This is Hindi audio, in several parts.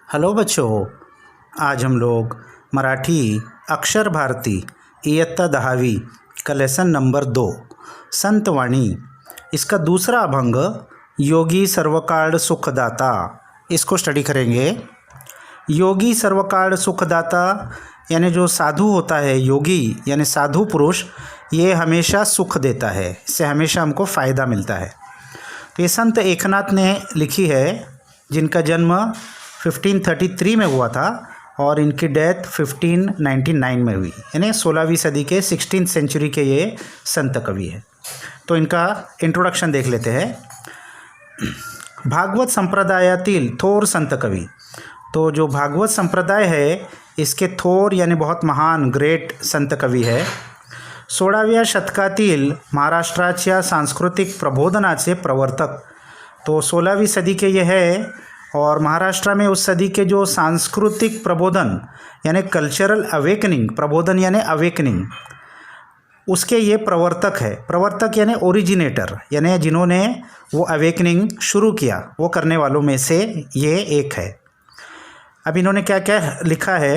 हेलो बच्चों, आज हम लोग मराठी अक्षर भारती इयत्ता 10वीं का लेसन नंबर 2 संतवाणी इसका दूसरा अभंग योगी सर्वकाळ सुखदाता इसको स्टडी करेंगे। योगी सर्वकाळ सुखदाता यानी जो साधु होता है, योगी यानी साधु पुरुष, ये हमेशा सुख देता है, इससे हमेशा हमको फ़ायदा मिलता है। तो ये संत एकनाथ ने लिखी है, जिनका जन्म 1533 में हुआ था और इनकी डेथ 1599 में हुई, यानी 16वीं सदी के 16th सेंचुरी के ये संत कवि है। तो इनका इंट्रोडक्शन देख लेते हैं। भागवत संप्रदायातील थोर संत कवि। तो जो भागवत संप्रदाय है इसके थोर यानी बहुत महान ग्रेट संत कवी है। 16व्या शतकातील महाराष्ट्राच्या सांस्कृतिक प्रबोधनाचे प्रवर्तक। तो 16वीं सदी के ये है और महाराष्ट्र में उस सदी के जो सांस्कृतिक प्रबोधन यानी कल्चरल अवेकनिंग, प्रबोधन यानी अवेकनिंग, उसके ये प्रवर्तक है। प्रवर्तक यानी ओरिजिनेटर, यानी जिन्होंने वो अवेकनिंग शुरू किया, वो करने वालों में से ये एक है। अब इन्होंने क्या क्या लिखा है।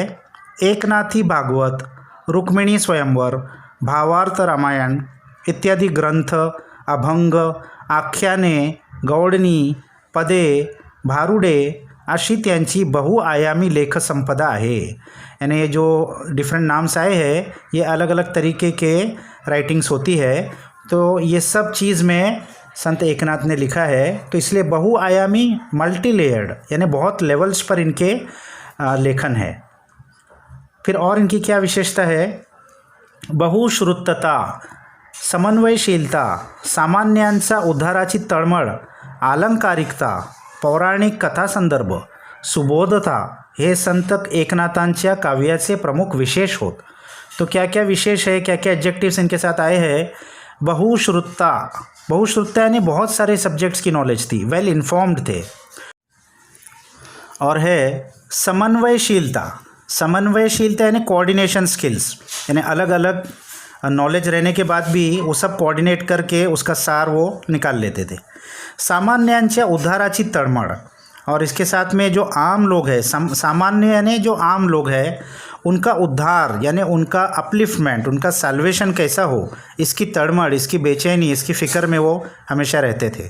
एकनाथी भागवत, रुक्मिणी स्वयंवर, भावार्थ रामायण इत्यादि ग्रंथ, अभंग, आख्याने, गौडणी, पदे, भारुडे अशी त्यांची बहुआयामी लेखसंपदा आहे। यानी ये जो डिफरेंट नाम्स आए हैं, ये अलग अलग तरीके के राइटिंग्स होती है। तो ये सब चीज़ में संत एकनाथ ने लिखा है, तो इसलिए बहुआयामी, मल्टी लेयर्ड, यानी बहुत लेवल्स पर इनके लेखन है। फिर और इनकी क्या विशेषता है। बहुश्रुतता, समन्वयशीलता, सामान्यांचा उद्धाराची तळमळ, अलंकारिकता, पौराणिक कथासंदर्भ, सुबोधता हे संत एकनाथांच्या काव्याचे प्रमुख विशेष होत। तो क्या क्या विशेष है, क्या क्या एडजेक्टिव्स इनके साथ आए हैं। बहुश्रुतता, बहुश्रुतता यानी बहुत सारे सब्जेक्ट्स की नॉलेज थी, वेल इन्फॉर्म्ड थे। और है समन्वयशीलता। समन्वयशीलता यानी कोऑर्डिनेशन स्किल्स, यानी अलग अलग नॉलेज रहने के बाद भी वो सब कोऑर्डिनेट करके उसका सार वो निकाल लेते थे। सामान्यांच्या उद्धाराची तळमळ, और इसके साथ में जो आम लोग हैं, सामान्य यानी जो आम लोग हैं, उनका उद्धार यानी उनका अपलिफ्टमेंट, उनका सैल्वेशन कैसा हो, इसकी तड़मड़, इसकी बेचैनी, इसकी फ़िक्र में वो हमेशा रहते थे।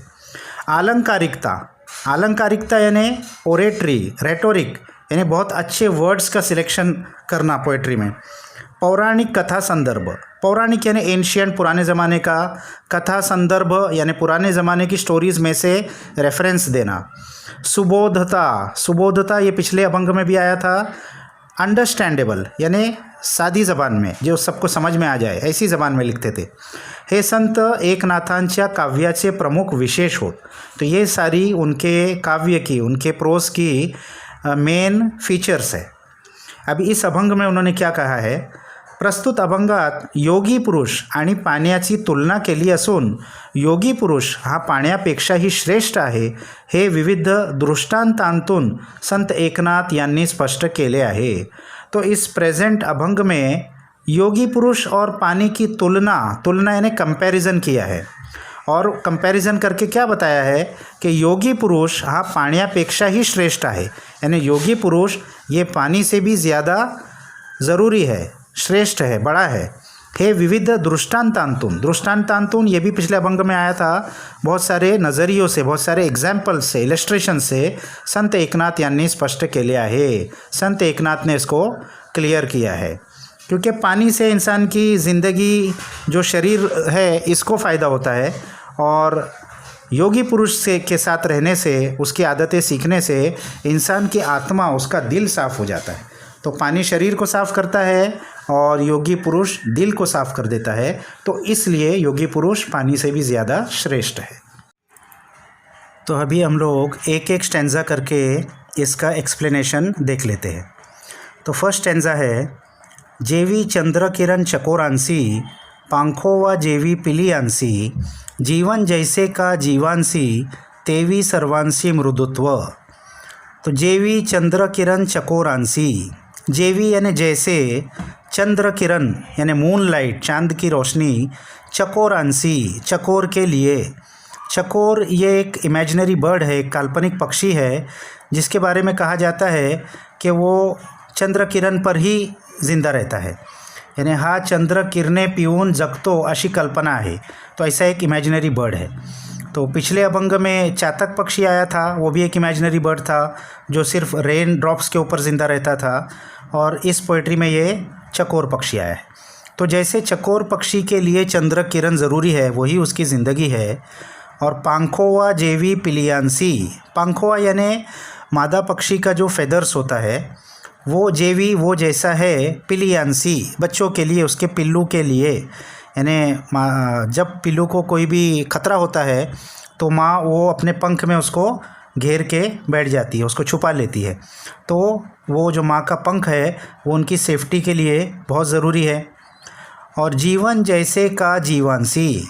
अलंकारिकता, अलंकारिकता यानी ओरेट्री, रेटोरिक, यानी बहुत अच्छे वर्ड्स का सिलेक्शन करना पोएट्री में। पौराणिक कथा संदर्भ, पौराणिक यानी एंशियंट, पुराने ज़माने का, कथा संदर्भ यानी पुराने ज़माने की स्टोरीज़ में से रेफरेंस देना। सुबोधता, सुबोधता ये पिछले अभंग में भी आया था। अंडरस्टैंडेबल यानी सादी ज़बान में, जो सबको समझ में आ जाए, ऐसी ज़बान में लिखते थे। हे संत एकनाथांच्या काव्याचे प्रमुख विशेष होत। तो ये सारी उनके काव्य की, उनके प्रोस की मेन फीचर्स है। अभी इस अभंग में उन्होंने क्या कहा है। प्रस्तुत अभंगात योगी पुरुष आणि पाण्याची तुलना केली असून योगी पुरुष हा पाण्यापेक्षाही श्रेष्ठ आहे, हे विविध दृष्टांतांतून संत एकनाथ यांनी स्पष्ट केले आहे। तो इस प्रेजेंट अभंग में योगी पुरुष और पानी की तुलना, तुलना यानी कंपैरिजन किया है, और कंपैरिजन करके क्या बताया है कि योगी पुरुष हा पाण्यापेक्षा ही श्रेष्ठ आहे, यानी योगी पुरुष ये पानी से भी ज़्यादा ज़रूरी है, श्रेष्ठ है, बड़ा है। हे विविध दृष्टांतांतून, दृष्टांतांतून ये भी पिछले अभंग में आया था। बहुत सारे नज़रियों से, बहुत सारे एग्जाम्पल्स से, इलस्ट्रेशन से संत एकनाथ यांनी स्पष्ट केले आहे। संत एकनाथ ने इसको क्लियर किया है, क्योंकि पानी से इंसान की ज़िंदगी, जो शरीर है, इसको फ़ायदा होता है, और योगी पुरुष से के साथ रहने से, उसकी आदतें सीखने से इंसान की आत्मा, उसका दिल साफ़ हो जाता है। तो पानी शरीर को साफ़ करता है और योगी पुरुष दिल को साफ़ कर देता है, तो इसलिए योगी पुरुष पानी से भी ज़्यादा श्रेष्ठ है। तो अभी हम लोग एक एक स्टैंजा करके इसका एक्सप्लेनेशन देख लेते हैं। तो फर्स्ट स्टैंजा है। जेवी चंद्रकिरण चकोरांसी, पांखोवा जेवी पिलियांसी, जीवन जैसे का जीवांसी, तेवी सर्वांसी मृदुत्व। तो जेवी चंद्रकिरण चकोरांसी, जेवी यानी जैसे, चंद्र किरण यानी मून लाइट, चांद की रोशनी, चकोरांसी चकोर के लिए, चकोर ये एक इमेजिनरी बर्ड है, एक काल्पनिक पक्षी है जिसके बारे में कहा जाता है कि वो चंद्र किरण पर ही जिंदा रहता है, यानी हा चंद्र किरणें पिऊन जगतो अशी कल्पना है। तो ऐसा एक इमेजिनरी बर्ड है। तो पिछले अभंग में चातक पक्षी आया था, वो भी एक इमेजिनरी बर्ड था जो सिर्फ रेन ड्रॉप्स के ऊपर ज़िंदा रहता था, और इस पोइट्री में ये चकोर पक्षी आया है। तो जैसे चकोर पक्षी के लिए चंद्र किरण ज़रूरी है, वही उसकी ज़िंदगी है। और पांखोवा जेवी पिलियांसी, पांखोवा यानी मादा पक्षी का जो फेदर्स होता है वो जेवी वो जैसा है, पिलियांसी बच्चों के लिए, उसके पिल्लू के लिए, यानी जब पिल्लू को कोई भी खतरा होता है तो माँ वो अपने पंख में उसको घेर के बैठ जाती है, उसको छुपा लेती है। तो वो जो माँ का पंख है वो उनकी सेफ्टी के लिए बहुत ज़रूरी है। और जीवन जैसे का जीवांसी,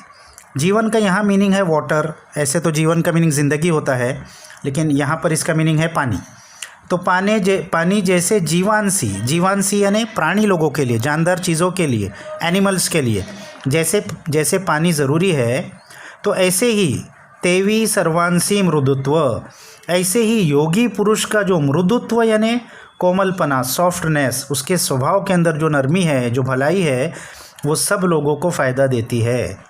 जीवन का यहाँ मीनिंग है वाटर। ऐसे तो जीवन का मीनिंग ज़िंदगी होता है, लेकिन यहाँ पर इसका मीनिंग है पानी। तो पानी जैसे जीवांसी, जीवांसी यानी प्राणी लोगों के लिए, जानदार चीज़ों के लिए, एनिमल्स के लिए जैसे पानी ज़रूरी है, तो ऐसे ही तेवी सर्वांसी मृदुत्व, ऐसे ही योगी पुरुष का जो मृदुत्व यानी कोमलपना, सॉफ्टनेस, उसके स्वभाव के अंदर जो नरमी है, जो भलाई है, वो सब लोगों को फ़ायदा देती है।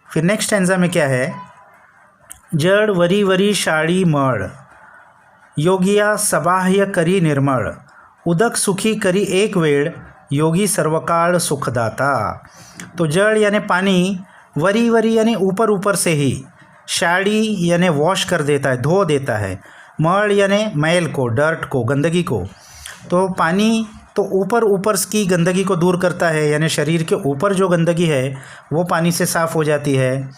फिर नेक्स्ट स्टैंजा में क्या है, जड़ वरी वरी शाड़ी मड़, योगिया सबाह्य करी निर्मळ, उदक सुखी करी एक वेळ, योगी सर्वकाळ सुखदाता। तो जड़ यानी पानी, वरी वरी यानी ऊपर ऊपर से ही, शाड़ी यानी वॉश कर देता है, धो देता है, मड़ यानी मैल को, डर्ट को, गंदगी को। तो पानी तो ऊपर ऊपर की गंदगी को दूर करता है, यानी शरीर के ऊपर जो गंदगी है वो पानी से साफ़ हो जाती है।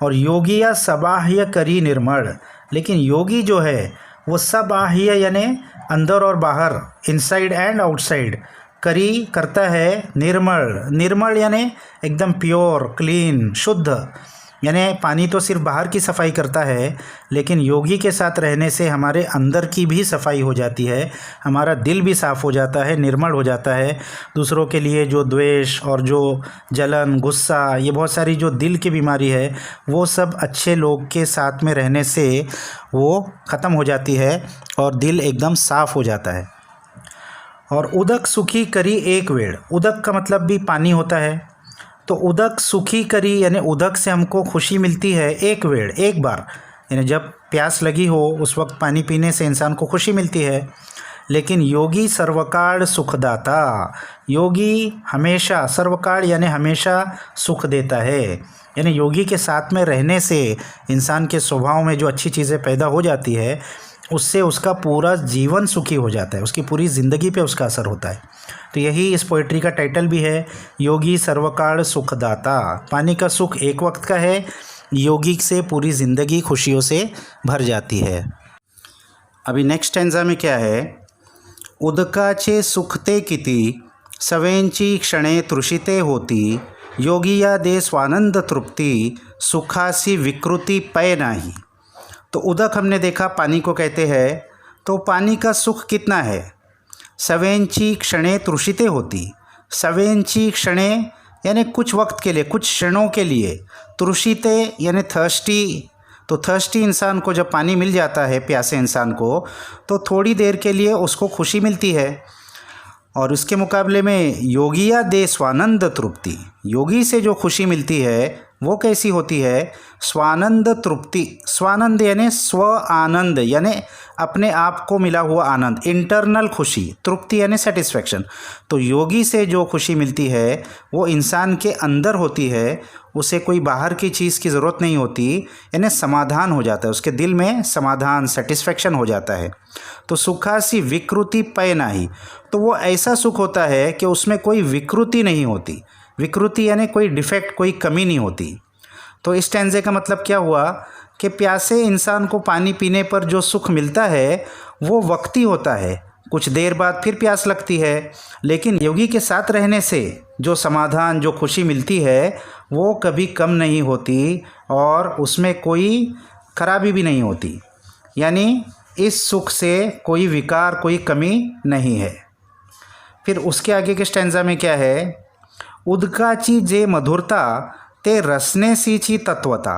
और योगिया सबाह्य करी निर्मल, लेकिन योगी जो है वो सबाह्य यानी अंदर और बाहर, इनसाइड एंड आउटसाइड, करी करता है निर्मल, निर्मल यानी एकदम प्योर, क्लीन, शुद्ध। यानी पानी तो सिर्फ बाहर की सफाई करता है, लेकिन योगी के साथ रहने से हमारे अंदर की भी सफाई हो जाती है, हमारा दिल भी साफ़ हो जाता है, निर्मल हो जाता है। दूसरों के लिए जो द्वेष और जो जलन, गुस्सा, ये बहुत सारी जो दिल की बीमारी है, वो सब अच्छे लोग के साथ में रहने से वो ख़त्म हो जाती है और दिल एकदम साफ़ हो जाता है। और उदक सुखी करी एक वेड़, उदक का मतलब भी पानी होता है। तो उदक सुखी करी यानी उदक से हमको खुशी मिलती है एक वेड़, एक बार, यानी जब प्यास लगी हो उस वक्त पानी पीने से इंसान को खुशी मिलती है। लेकिन योगी सर्वकाल सुखदाता, योगी हमेशा, सर्वकाल यानी हमेशा सुख देता है, यानी योगी के साथ में रहने से इंसान के स्वभाव में जो अच्छी चीज़ें पैदा हो जाती है उससे उसका पूरा जीवन सुखी हो जाता है, उसकी पूरी ज़िंदगी पे उसका असर होता है। तो यही इस पोइट्री का टाइटल भी है, योगी सर्वकाल सुखदाता। पानी का सुख एक वक्त का है, योगी से पूरी ज़िंदगी खुशियों से भर जाती है। अभी नेक्स्ट स्टैंजा में क्या है, उदकाचे सुखते किती, सवेंची क्षणे तृषिते होती, योगिया दे स्वानंद तृप्ति, सुखासी विकृति पय नाही। तो उदक हमने देखा पानी को कहते हैं, तो पानी का सुख कितना है, सवेंची क्षणे तृषिते होती, सवेंची क्षणे यानी कुछ वक्त के लिए, कुछ क्षणों के लिए, तृषिते यानी थर्स्टी, तो थर्स्टी इंसान को जब पानी मिल जाता है, प्यासे इंसान को, तो थोड़ी देर के लिए उसको खुशी मिलती है। और उसके मुकाबले में योगिया दे स्वानंद तृप्ति, योगी से जो खुशी मिलती है वो कैसी होती है, स्वानंद तृप्ति, स्वानंद यानी स्व आनंद, यानी अपने आप को मिला हुआ आनंद, इंटरनल खुशी, तृप्ति यानी सेटिस्फैक्शन। तो योगी से जो खुशी मिलती है वो इंसान के अंदर होती है, उसे कोई बाहर की चीज़ की ज़रूरत नहीं होती, यानी समाधान हो जाता है, उसके दिल में समाधान, सेटिस्फैक्शन हो जाता है। तो सुखासी विकृति पय नाही, तो वो ऐसा सुख होता है कि उसमें कोई विकृति नहीं होती, विकृति यानी कोई डिफेक्ट, कोई कमी नहीं होती। तो इस स्टैंजे का मतलब क्या हुआ कि प्यासे इंसान को पानी पीने पर जो सुख मिलता है वो वक्ती होता है, कुछ देर बाद फिर प्यास लगती है, लेकिन योगी के साथ रहने से जो समाधान, जो खुशी मिलती है वो कभी कम नहीं होती और उसमें कोई खराबी भी नहीं होती, यानी इस सुख से कोई विकार, कोई कमी नहीं है। फिर उसके आगे के स्टैंजा में क्या है, उदकाची जे मधुरता, ते रसनेसीची तत्वता,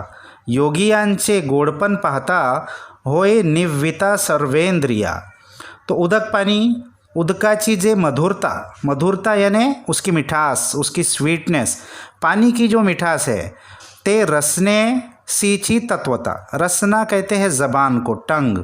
योगियांचे गोडपण पाहता होय निव्विता सर्वेंद्रिया। तो उदक पाणी, उदकाची जे मधुरता यानी उसकी मिठास, उसकी स्वीटनेस, पानी की जो मिठास है, ते रसने सीची तत्वता, रसना कहते हैं ज़बान को, टंग,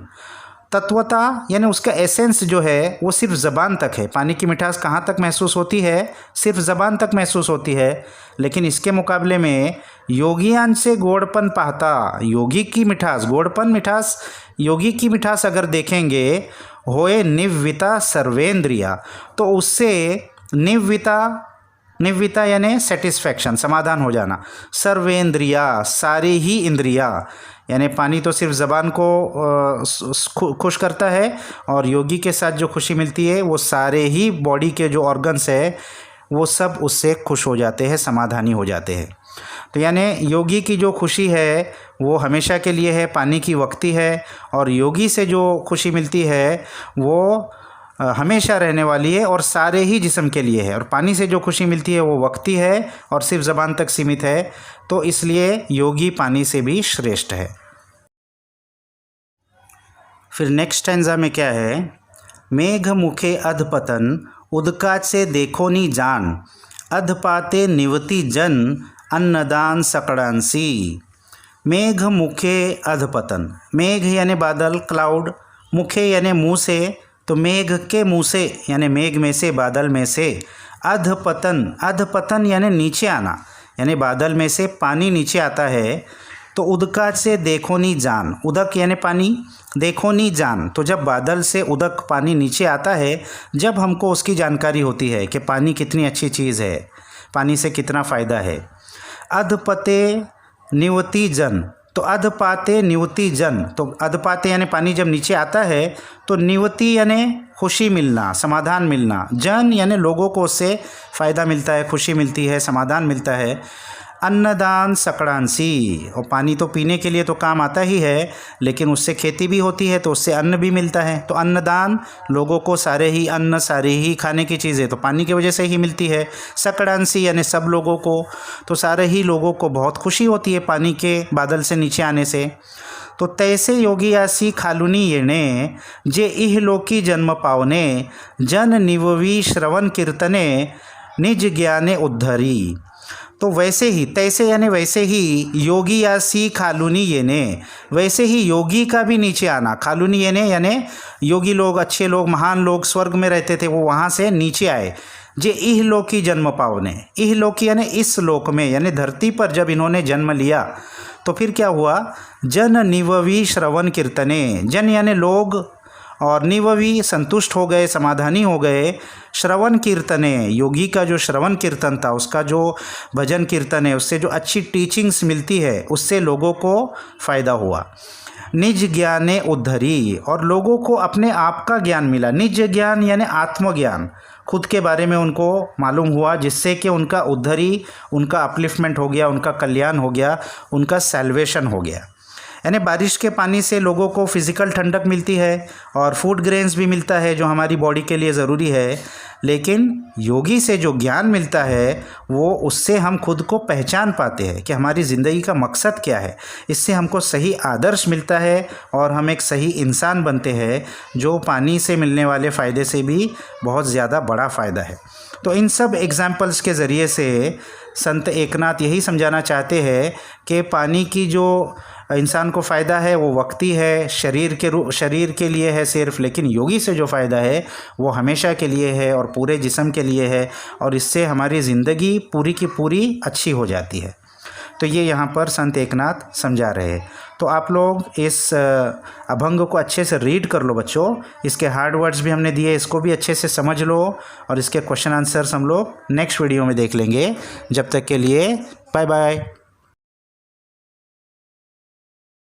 तत्वता यानी उसका एसेंस जो है वो सिर्फ ज़बान तक है। पानी की मिठास कहाँ तक महसूस होती है? सिर्फ ज़बान तक महसूस होती है। लेकिन इसके मुकाबले में योगियान से गोड़पन पाहता, योगी की मिठास, गोड़पन मिठास, योगी की मिठास अगर देखेंगे, होए निव्विता सर्वेंद्रिया, तो उससे निव्विता यानी सेटिस्फैक्शन, समाधान हो जाना, सर्वेंद्रिया सारी ही इंद्रिया, यानी पानी तो सिर्फ ज़बान को खुश करता है, और योगी के साथ जो खुशी मिलती है वो सारे ही बॉडी के जो ऑर्गन्स है वो सब उससे खुश हो जाते हैं, समाधानी हो जाते हैं। तो यानी योगी की जो खुशी है वो हमेशा के लिए है, पानी की वक्ती है, और योगी से जो खुशी मिलती है वो हमेशा रहने वाली है और सारे ही जिस्म के लिए है। और पानी से जो खुशी मिलती है वो वक्ती है और सिर्फ ज़बान तक सीमित है, तो इसलिए योगी पानी से भी श्रेष्ठ है। फिर नेक्स्ट स्टैंजा में क्या है? मेघ मुखे अधपतन उदकाचे देखोनी जान, अधपाते निवती जन अन्नदान सकड़ांसी। मेघ मुखे अधपतन, मेघ यानी बादल, क्लाउड, मुखे यानी मुँह से, तो मेघ के मुँह से यानी मेघ में से, बादल में से, अधपतन यानी नीचे आना, यानी बादल में से पानी नीचे आता है। तो उदका से देखो नी जान, उदक यानी पानी, देखो नी जान, तो जब बादल से उदक पानी नीचे आता है, जब हमको उसकी जानकारी होती है कि पानी कितनी अच्छी चीज़ है, पानी से कितना फ़ायदा है। अधपते निवती जन, तो अधपाते निवती जन, तो अधपाते यानी पानी जब नीचे आता है, तो निवती यानी खुशी मिलना, समाधान मिलना, जन यानी लोगों को उससे फ़ायदा मिलता है, खुशी मिलती है, समाधान मिलता है। अन्नदान सकड़ांसी, और पानी तो पीने के लिए तो काम आता ही है, लेकिन उससे खेती भी होती है, तो उससे अन्न भी मिलता है। तो अन्नदान, लोगों को सारे ही अन्न, सारी ही खाने की चीज़ें तो पानी की वजह से ही मिलती है। सकड़ांसी यानी सब लोगों को, तो सारे ही लोगों को बहुत खुशी होती है पानी के बादल से नीचे आने से। तो तैसे योगी आसी खालुनी येणे, जे इहलोकी जन्म पावने, जन निववी श्रवण कीर्तने, निज ज्ञाने उद्धरी। तो वैसे ही, तैसे यानी वैसे ही, योगी आसी खालुनी येने, वैसे ही योगी का भी नीचे आना, खालुनी येने यानी योगी लोग, अच्छे लोग, महान लोग स्वर्ग में रहते थे, वो वहाँ से नीचे आए। जे इहलोकी जन्म पावने, इहलोकी यानी इस लोक में, यानी धरती पर जब इन्होंने जन्म लिया, तो फिर क्या हुआ? जन निववी श्रवण कीर्तने, जन यानी लोग, और निववी संतुष्ट हो गए, समाधानी हो गए। श्रवण कीर्तने, योगी का जो श्रवण कीर्तन था, उसका जो भजन कीर्तन है, उससे जो अच्छी टीचिंग्स मिलती है, उससे लोगों को फ़ायदा हुआ। निज ज्ञाने उद्धरी, और लोगों को अपने आप का ज्ञान मिला। निज ज्ञान यानी आत्मज्ञान, खुद के बारे में उनको मालूम हुआ, जिससे कि उनका उद्धरी, उनका अपलिफ्टमेंट हो गया, उनका कल्याण हो गया, उनका सैल्वेशन हो गया। यानी बारिश के पानी से लोगों को फिज़िकल ठंडक मिलती है और फूड ग्रेन्स भी मिलता है जो हमारी बॉडी के लिए ज़रूरी है। लेकिन योगी से जो ज्ञान मिलता है वो, उससे हम खुद को पहचान पाते हैं कि हमारी ज़िंदगी का मकसद क्या है। इससे हमको सही आदर्श मिलता है और हम एक सही इंसान बनते हैं, जो पानी से मिलने वाले फ़ायदे से भी बहुत ज़्यादा बड़ा फ़ायदा है। तो इन सब एग्जाम्पल्स के ज़रिए से संत एकनाथ यही समझाना चाहते हैं कि पानी की जो इंसान को फ़ायदा है वो वक्ती है, शरीर के लिए है सिर्फ, लेकिन योगी से जो फ़ायदा है वो हमेशा के लिए है और पूरे जिस्म के लिए है, और इससे हमारी ज़िंदगी पूरी की पूरी अच्छी हो जाती है। तो ये यहाँ पर संत एकनाथ समझा रहे हैं। तो आप लोग इस अभंग को अच्छे से रीड कर लो बच्चों, इसके हार्ड वर्ड्स भी हमने दिए, इसको भी अच्छे से समझ लो, और इसके क्वेश्चन आंसर्स हम लोग नेक्स्ट वीडियो में देख लेंगे। जब तक के लिए बाय बाय।